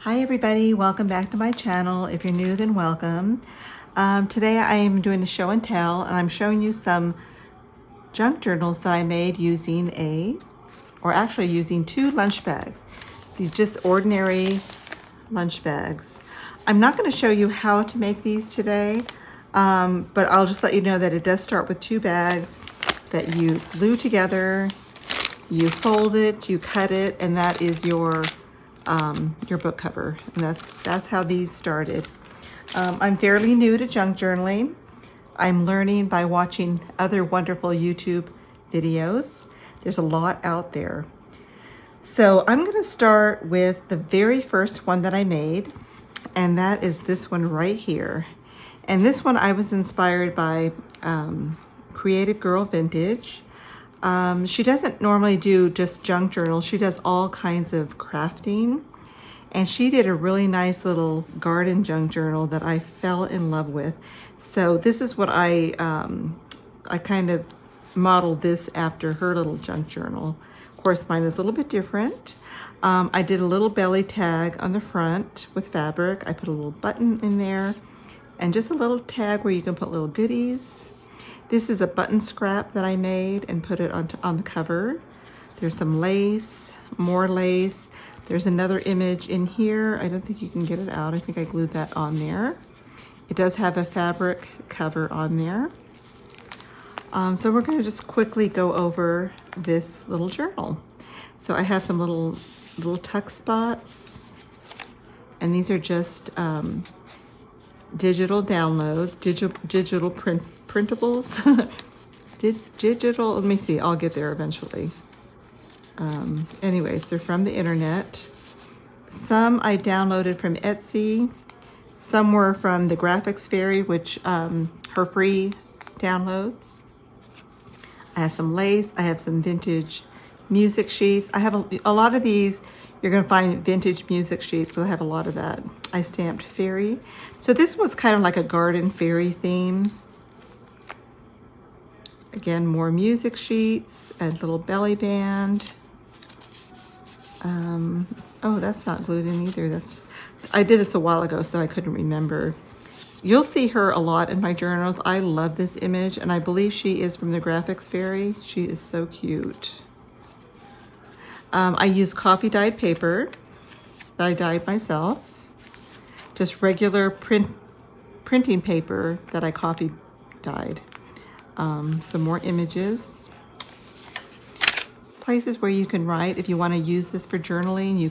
Hi everybody, welcome back to my channel. If you're new, then welcome. Today I am doing a show and tell, and I'm showing you some junk journals that I made using using two lunch bags. These just ordinary lunch bags. I'm not going to show you how to make these today, but I'll just let you know that it does start with two bags that you glue together, you fold it, you cut it, and that is your book cover, and that's how these started. I'm fairly new to junk journaling. I'm learning by watching other wonderful YouTube videos. There's a lot out there. So I'm going to start with the very first one that I made, and that is this one right here. And this one I was inspired by Creative Girl Vintage. She doesn't normally do just junk journals. She does all kinds of crafting. And she did a really nice little garden junk journal that I fell in love with. So this is what I kind of modeled this after her little junk journal. Of course, mine is a little bit different. I did a little belly tag on the front with fabric. I put a little button in there and just a little tag where you can put little goodies. This is a button scrap that I made and put it on the cover. There's some lace, more lace. There's another image in here. I don't think you can get it out. I think I glued that on there. It does have a fabric cover on there. So we're going to just quickly go over this little journal. So I have some little tuck spots, and these are just digital downloads, digital printables. Digital, let me see, I'll get there eventually. Anyways, they're from the internet. Some I downloaded from Etsy. Some were from the Graphics Fairy, which her free downloads. I have some lace. I have some vintage music sheets. I have a lot of these. You're going to find vintage music sheets because I have a lot of that. I stamped fairy. So this was kind of like a garden fairy theme. Again, more music sheets, a little belly band. Oh, that's not glued in either. I did this a while ago, so I couldn't remember. You'll see her a lot in my journals. I love this image, and I believe she is from the Graphics Fairy. She is so cute. I use coffee dyed paper that I dyed myself. Just regular printing paper that I coffee dyed. Some more images. Places where you can write. If you want to use this for journaling,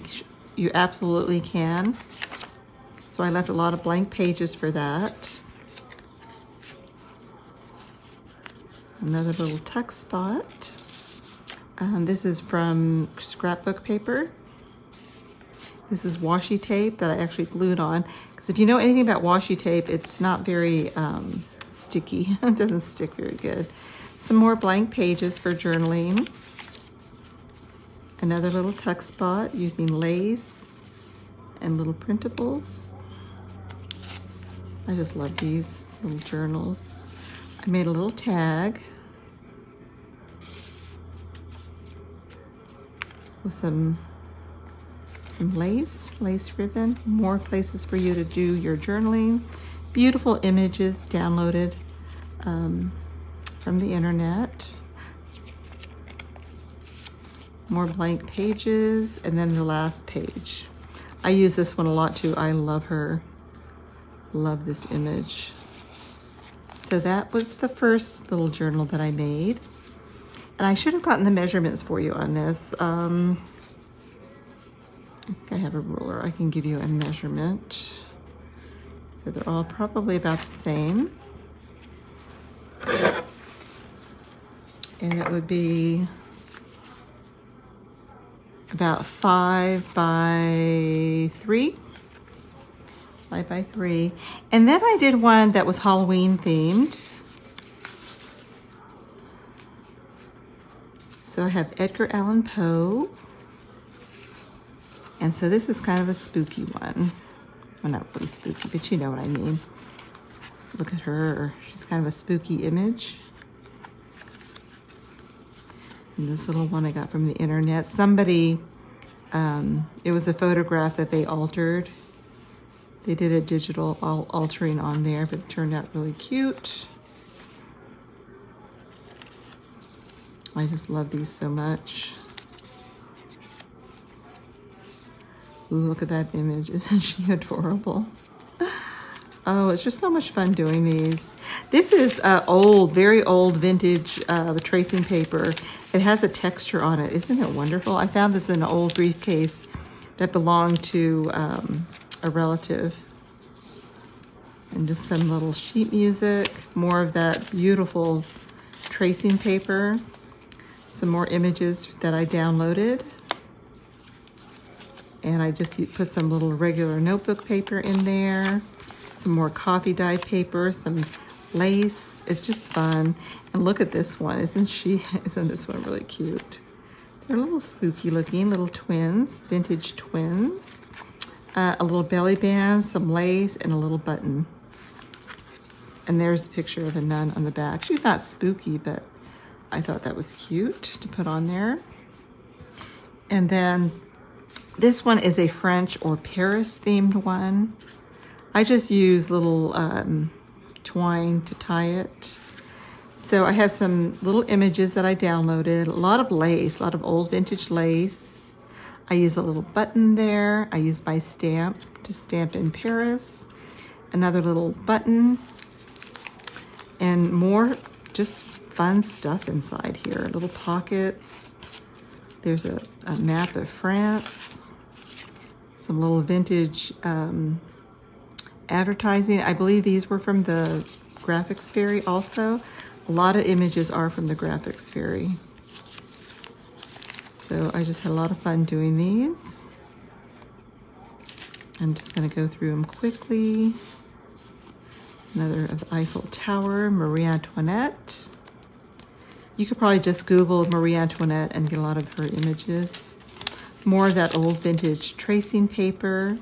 you absolutely can. So I left a lot of blank pages for that. Another little tuck spot. This is from scrapbook paper. This is washi tape that I actually glued on. Because if you know anything about washi tape, it's not very sticky. It doesn't stick very good. Some more blank pages for journaling. Another little tuck spot using lace and little printables. I just love these little journals. I made a little tag with some lace ribbon. More places for you to do your journaling. Beautiful images downloaded from the internet. More blank pages, and then the last page. I use this one a lot too. I love her. Love this image. So that was the first little journal that I made. And I should have gotten the measurements for you on this. I think I have a ruler. I can give you a measurement. So they're all probably about the same. And it would be about 5 by 3. 5 by 3. And then I did one that was Halloween themed. So I have Edgar Allan Poe. And so this is kind of a spooky one. Well, not really spooky, but you know what I mean. Look at her. She's kind of a spooky image. And this little one I got from the internet. Somebody It was a photograph that they altered. They did a digital altering on there, but it turned out really cute. I just love these so much. Ooh, look at that image. Isn't she adorable? Oh, it's just so much fun doing these. This is old, very old vintage tracing paper. It has a texture on it. Isn't it wonderful? I found this in an old briefcase that belonged to a relative. And just some little sheet music, more of that beautiful tracing paper, some more images that I downloaded. And I just put some little regular notebook paper in there, some more coffee dye paper, some lace. It's just fun. And look at this one. Isn't this one really cute? They're a little spooky looking, little twins, vintage twins. A little belly band, some lace, and a little button. And there's a picture of a nun on the back. She's not spooky, but I thought that was cute to put on there. And then this one is a French or Paris themed one. I just use little twine to tie it. So I have some little images that I downloaded, a lot of lace, a lot of old vintage lace. I use a little button there. I use my stamp to stamp in Paris. Another little button. And more just fun stuff inside here. Little pockets. There's a map of France. Some little vintage advertising. I believe these were from the Graphics Fairy also. A lot of images are from the Graphics Fairy. So I just had a lot of fun doing these. I'm just going to go through them quickly. Another of the Eiffel Tower, Marie Antoinette. You could probably just Google Marie Antoinette and get a lot of her images. More of that old vintage tracing paper.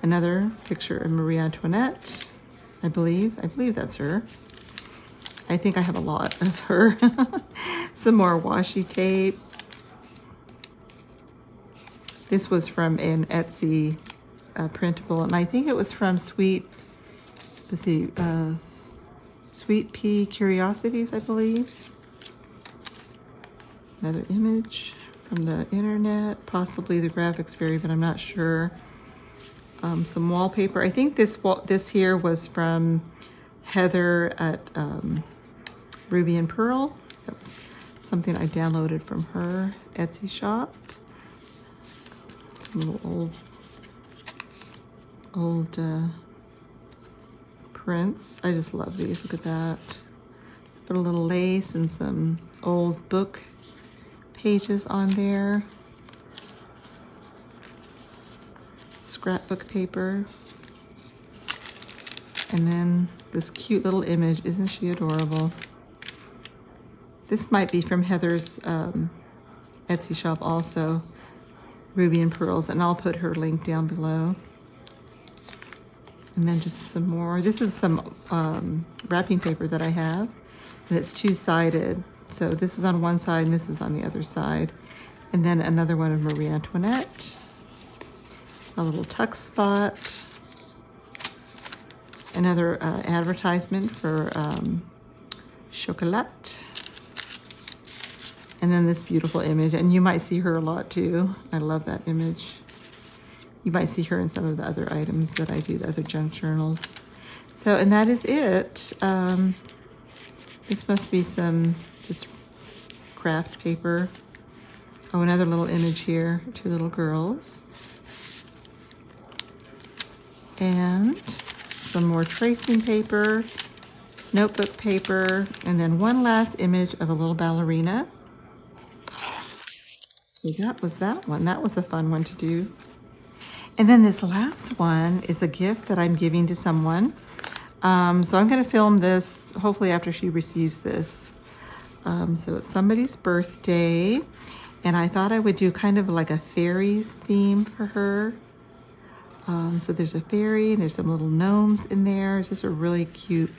Another picture of Marie Antoinette, I believe that's her. I think I have a lot of her. Some more washi tape. This was from an Etsy printable, and I think it was from Sweet Pea Curiosities, I believe. Another image from the internet, possibly the Graphics Fairy, but I'm not sure. Some wallpaper. I think this here was from Heather at Ruby and Pearl. That was something I downloaded from her Etsy shop. Some little old prints. I just love these. Look at that. Put a little lace and some old book pages on there. Scrapbook paper. And then this cute little image. Isn't she adorable? This might be from Heather's Etsy shop also. Ruby and Pearls. And I'll put her link down below. And then just some more. This is some wrapping paper that I have. And it's two-sided. So this is on one side and this is on the other side. And then another one of Marie Antoinette. A little tuck spot. Another advertisement for Chocolat. And then this beautiful image. And you might see her a lot too. I love that image. You might see her in some of the other items that I do, the other junk journals. So, and that is it. This must be some just craft paper. Oh, another little image here, two little girls. And some more tracing paper, notebook paper, and then one last image of a little ballerina. So that was that one. That was a fun one to do. And then this last one is a gift that I'm giving to someone. So I'm going to film this hopefully after she receives this. So it's somebody's birthday, and I thought I would do kind of like a fairies theme for her. So there's a fairy and there's some little gnomes in there. It's just a really cute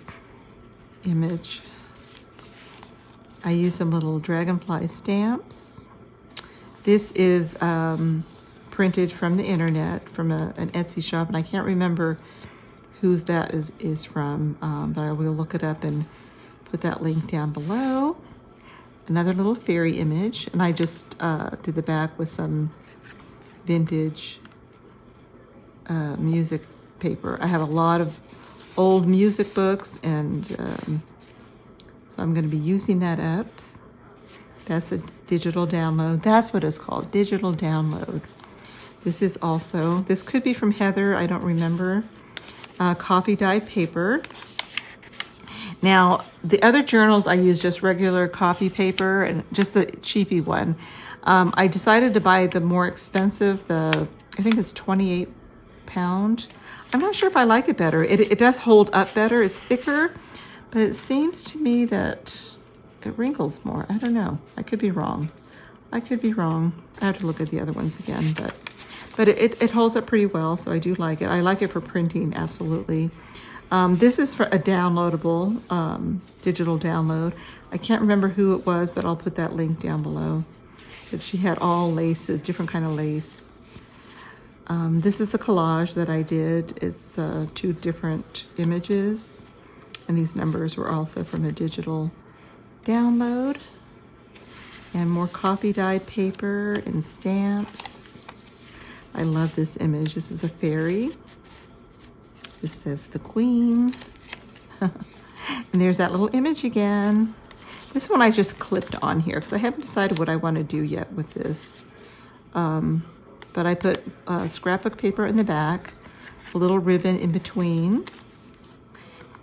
image. I use some little dragonfly stamps. This is printed from the internet, from an Etsy shop, and I can't remember whose that is from, but I will look it up and put that link down below. Another little fairy image, and I just did the back with some vintage music paper. I have a lot of old music books, and so I'm going to be using that up. That's a digital download. That's what it's called, digital download. This is also, this could be from Heather, I don't remember. Coffee dyed paper. Now, the other journals I use just regular copy paper and just the cheapy one. I decided to buy the more expensive, I think it's 28 pound. I'm not sure if I like it better. It does hold up better, it's thicker, but it seems to me that it wrinkles more. I don't know, I could be wrong. I could be wrong. I have to look at the other ones again, but it holds up pretty well, so I do like it. I like it for printing, absolutely. This is for a downloadable, digital download. I can't remember who it was, but I'll put that link down below. But she had all laces, different kind of lace. This is the collage that I did. It's 2 different images, and these numbers were also from a digital download. And more coffee dyed paper and stamps. I love this image. This is a fairy. This says the Queen. And there's that little image again. This one I just clipped on here because I haven't decided what I want to do yet with this. But I put scrapbook paper in the back, a little ribbon in between.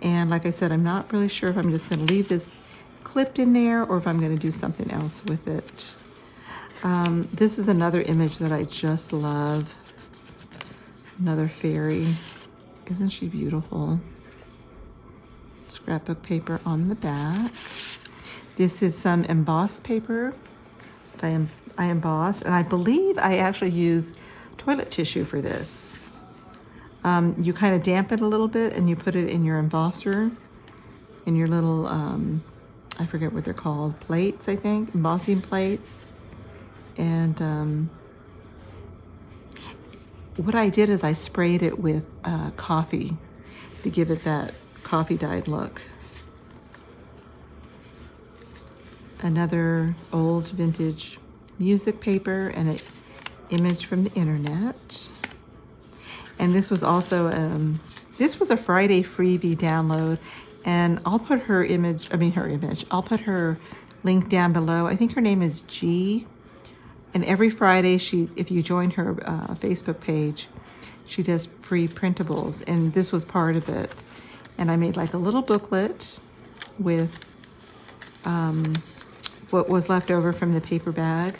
And like I said, I'm not really sure if I'm just going to leave this clipped in there or if I'm going to do something else with it. This is another image that I just love. Another fairy. Isn't she beautiful? Scrapbook paper on the back. This is some embossed paper that I embossed, and I believe I actually use toilet tissue for this. You kind of damp it a little bit and you put it in your embosser, in your little, I forget what they're called, plates, I think, embossing plates. And what I did is I sprayed it with coffee to give it that coffee dyed look. Another old vintage music paper and an image from the internet. And this was also, this was a Friday freebie download, and I'll put her image, I'll put her link down below. I think her name is G. And every Friday, if you join her Facebook page, she does free printables, and this was part of it. And I made like a little booklet with what was left over from the paper bag.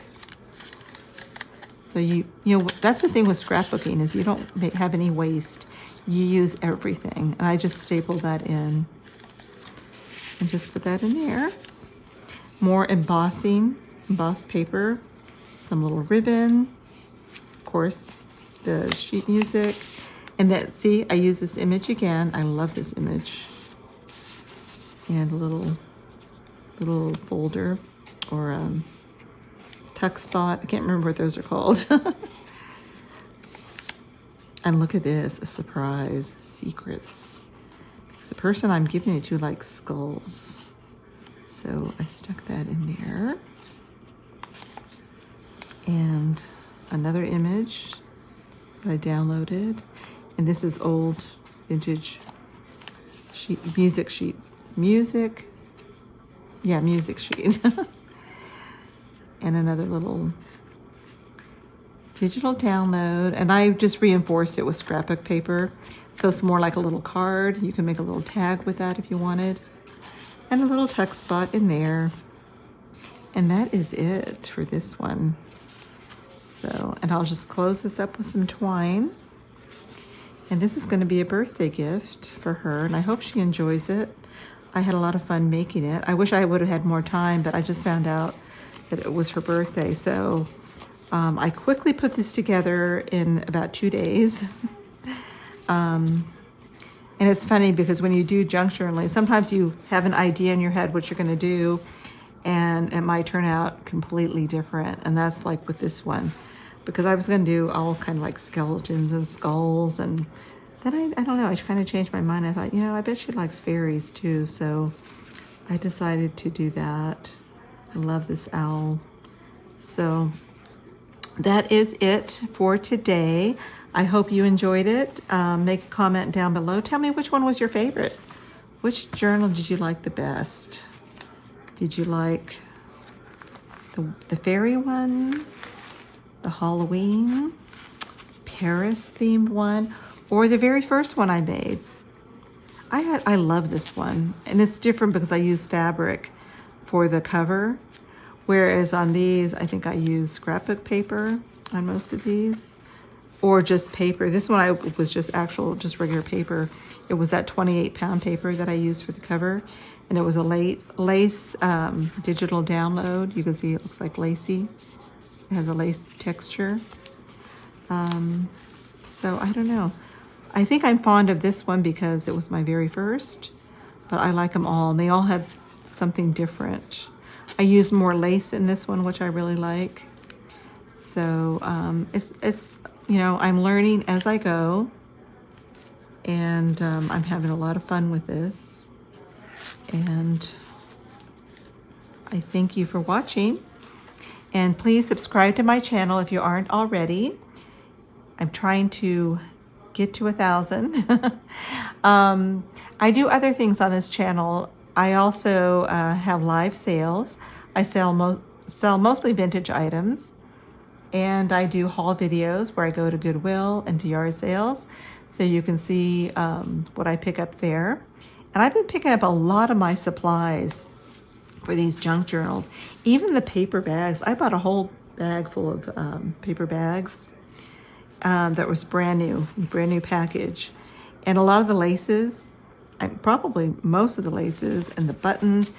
So you know, that's the thing with scrapbooking is you don't have any waste. You use everything. And I just stapled that in and just put that in there. More embossed paper. Some little ribbon, of course, the sheet music. And that, see, I use this image again. I love this image. And a little folder or tuck spot. I can't remember what those are called. And look at this, a surprise, secrets. Because the person I'm giving it to likes skulls. So I stuck that in there. And another image that I downloaded. And this is old vintage music sheet. Music sheet. And another little digital download. And I just reinforced it with scrapbook paper. So it's more like a little card. You can make a little tag with that if you wanted. And a little tuck spot in there. And that is it for this one. So, and I'll just close this up with some twine. And this is going to be a birthday gift for her, and I hope she enjoys it. I had a lot of fun making it. I wish I would have had more time, but I just found out that it was her birthday. So I quickly put this together in about 2 days. And it's funny because when you do junk journaling, sometimes you have an idea in your head what you're going to do, and it might turn out completely different. And that's like with this one. because I was going to do all kind of like skeletons and skulls, and then I don't know, I kind of changed my mind. I thought, you know, I bet she likes fairies too, so I decided to do that. I love this owl. So that is it for today. I hope you enjoyed it. Make a comment down below. Tell me which one was your favorite. Which journal did you like the best? Did you like the fairy one, the Halloween, Paris themed one, or the very first one I made? I love this one, and it's different because I use fabric for the cover, whereas on these I think I use scrapbook paper on most of these, or just paper. This one I was just regular paper. It was that 28-pound paper that I used for the cover, and it was a lace digital download. You can see it looks like lacy. It has a lace texture. So I don't know. I think I'm fond of this one because it was my very first, but I like them all, and they all have something different. I used more lace in this one, which I really like. So it's you know, I'm learning as I go, and I'm having a lot of fun with this. And I thank you for watching. And please subscribe to my channel if you aren't already. I'm trying to get to 1,000. I do other things on this channel. I also have live sales. I sell mostly vintage items. And I do haul videos where I go to Goodwill and to yard sales, so you can see what I pick up there. And I've been picking up a lot of my supplies for these junk journals, even the paper bags. I bought a whole bag full of paper bags that was brand new package. And a lot of the laces, probably most of the laces and the buttons,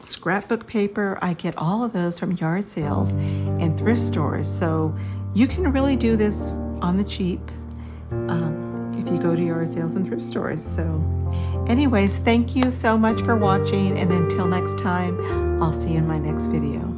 scrapbook paper, I get all of those from yard sales and thrift stores. So you can really do this on the cheap if you go to yard sales and thrift stores. So anyways, thank you so much for watching, and until next time, I'll see you in my next video.